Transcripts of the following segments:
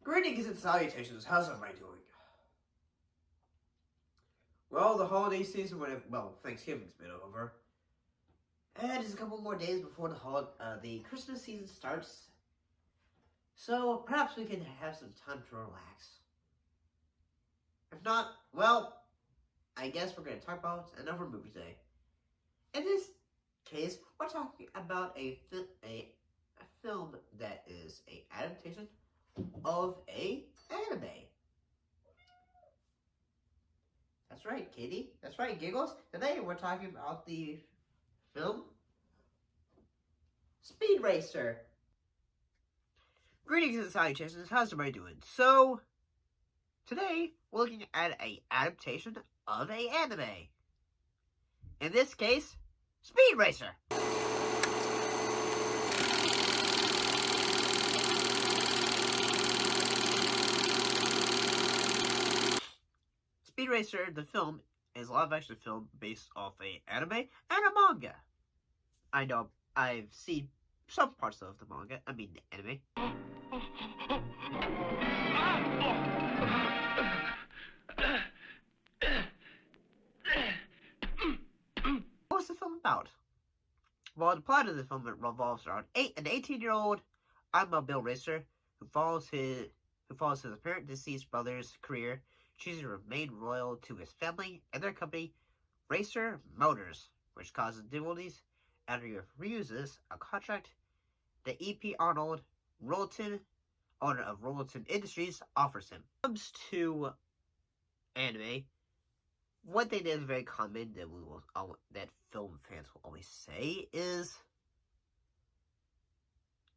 Greetings and salutations, how's everybody doing? Well, the holiday season, Thanksgiving's been over. And it's a couple more days before the Christmas season starts. So, perhaps we can have some time to relax. If not, well, I guess we're going to talk about another movie today. In this case, we're talking about a film that is an adaptation of an anime. That's right, Katie. That's right, Giggles. Today we're talking about the film Speed Racer. Greetings and salutations. How's everybody doing? So, today we're looking at an adaptation of an anime. In this case, Speed Racer. Speed Racer, the film, is a live-action film based off an anime and a manga. I know I've seen some parts of the manga, the anime. What's the film about? Well, the plot of the film revolves around an 18-year-old automobile racer who follows his apparent deceased brother's career, choosing to remain loyal to his family and their company, Racer Motors, which causes difficulties after he refuses a contract that E.P. Arnold Rolton, owner of Rolton Industries, offers him. When it comes to anime, one thing that is very common that film fans will always say is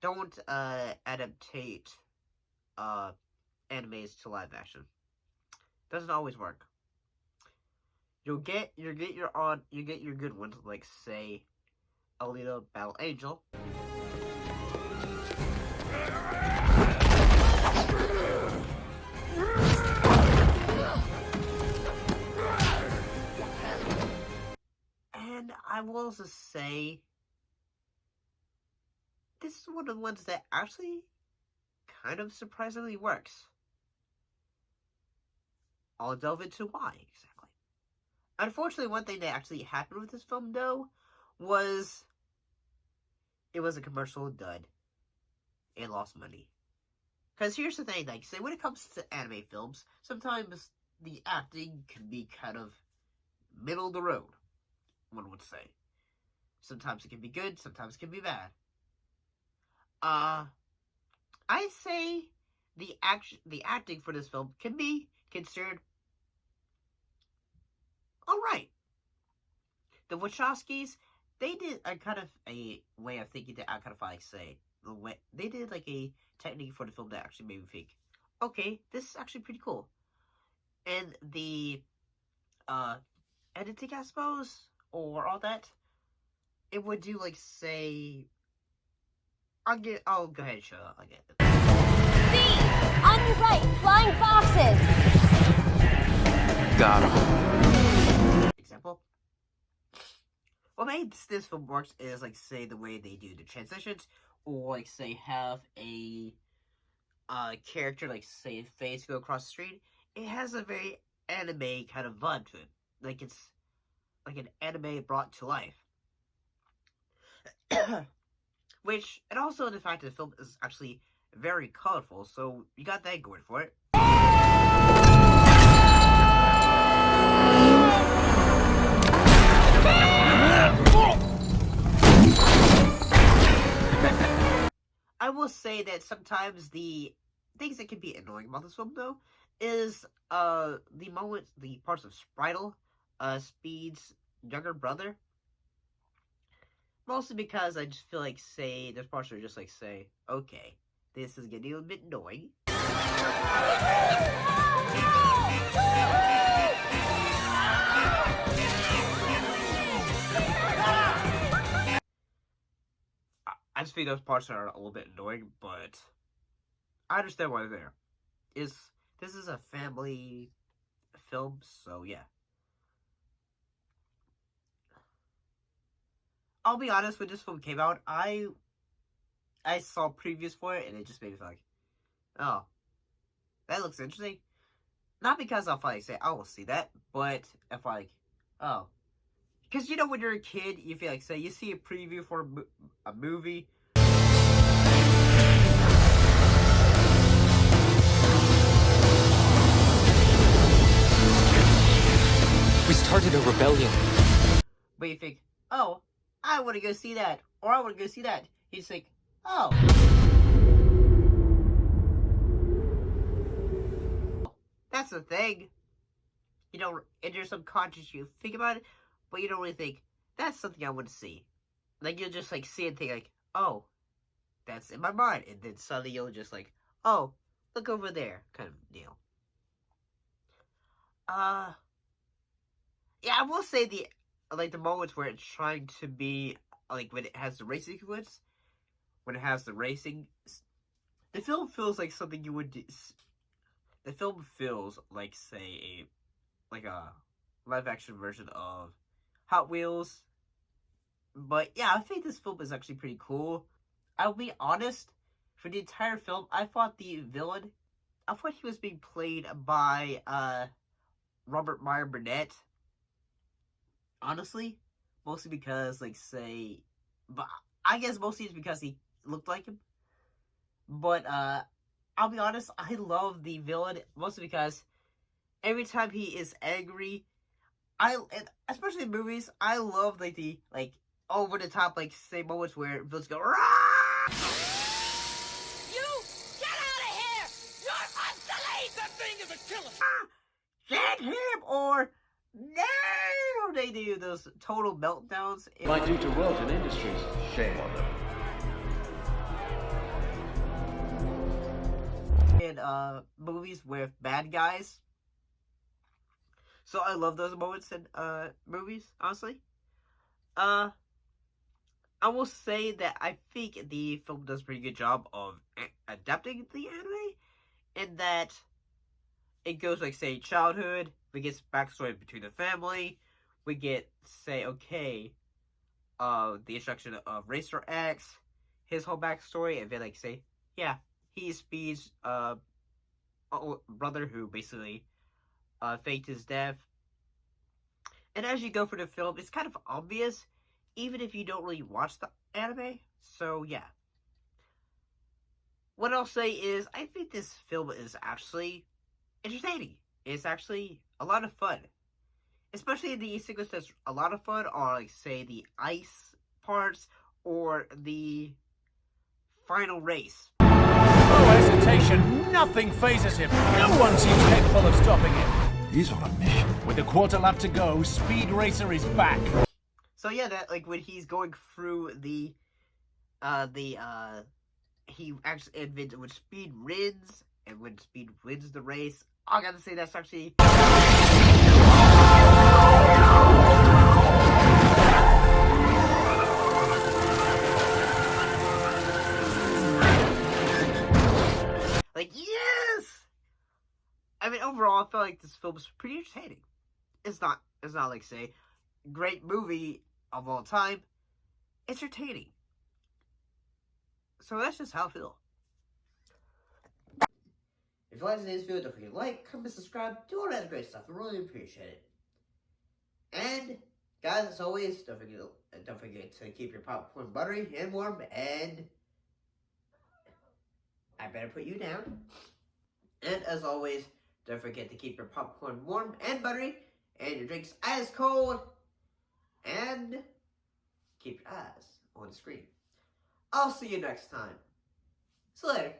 don't adaptate animes to live action. Doesn't always work. You get your good ones, like say Alita Battle Angel. And I will also say this is one of the ones that actually kind of surprisingly works. I'll delve into why, exactly. Unfortunately, one thing that actually happened with this film, though, was it was a commercial dud. It lost money. Because here's the thing, like, say, when it comes to anime films, sometimes the acting can be kind of middle of the road, one would say. Sometimes it can be good, sometimes it can be bad. I'd say the acting for this film can be considered alright. The Wachowskis, they did a kind of a way of thinking that I kind of like say. They did like a technique for the film that actually made me think, okay, this is actually pretty cool. And the editing, I suppose, or all that, it would do like say, I'll go ahead and show up. I'll get it. B, on your right, flying foxes. Got him. Example. What makes this film works is like say the way they do the transitions, or like say have a character like say face go across the street. It has a very anime kind of vibe to it, like it's like an anime brought to life. Which, and also the fact that the film is actually very colorful, so you got that going for it. I will say that sometimes the things that can be annoying about this film, though, is the parts of Spritle, Speed's younger brother. Mostly because I just feel like, say, there's parts that are just like, say, okay, this is getting a bit annoying. I just think those parts are a little bit annoying, but I understand why they're there. This is a family film, so yeah. I'll be honest, when this film came out, I saw previews for it, and it just made me feel like, oh, that looks interesting. Not because I'll probably say, I will see that, but if like, oh. Because you know when you're a kid, you feel like, say, you see a preview for a movie. We started a rebellion. But you think, oh, I want to go see that, or I want to go see that. You just think, oh. That's the thing. You know, in your subconscious, you think about it, but you don't really think, that's something I want to see. Like, you'll just, like, see it and think, like, oh, that's in my mind. And then suddenly you'll just, like, oh, look over there, kind of deal. Yeah, I will say the moments where it's trying to be, like, when it has the racing sequence, when it has the racing, the film feels like something you would do. The film feels like, say, a live-action version of Hot Wheels. But, yeah, I think this film is actually pretty cool. I'll be honest, for the entire film, I thought the villain, I thought he was being played by, Robert Meyer Burnett. Honestly, mostly because, like, say, but I guess mostly it's because he looked like him. But, I'll be honest, I love the villain, mostly because every time he is angry, especially in movies, I love, like, the, like, over-the-top, like, say, moments where villains go, Rah! You get out of here! You're obsolete! That thing is a killer! Get him! Or, no! They do those total meltdowns. Might do to Wilton Industries. Shame on them. In movies with bad guys. So I love those moments in movies, honestly. I will say that I think the film does a pretty good job of adapting the anime, in that it goes like, say, childhood, we get backstory between the family, we get, say, okay, the introduction of Racer X, his whole backstory, and then, like, say, yeah, he's Speed's brother who basically faked his death. And as you go through the film, it's kind of obvious, even if you don't really watch the anime. So, yeah. What I'll say is, I think this film is actually entertaining. It's actually a lot of fun. Especially the sequence that's a lot of fun are, like, say, the ice parts or the final race. No hesitation, nothing phases him. No one seems capable of stopping him. He's on a mission. With a quarter lap to go, Speed Racer is back. So yeah, that, like, when he's going through he actually, and when Speed wins, and when Speed wins the race, I gotta say that's actually like, yes! I mean, overall, I feel like this film is pretty entertaining. It's not like, say, great movie of all time. It's entertaining. So that's just how I feel. If you like today's video, don't forget to like, comment, subscribe, do all that great stuff. I really appreciate it. And guys, as always, don't forget to keep your popcorn buttery and warm. And I better put you down. And as always, don't forget to keep your popcorn warm and buttery, and your drinks ice cold. And keep your eyes on the screen. I'll see you next time. See you later.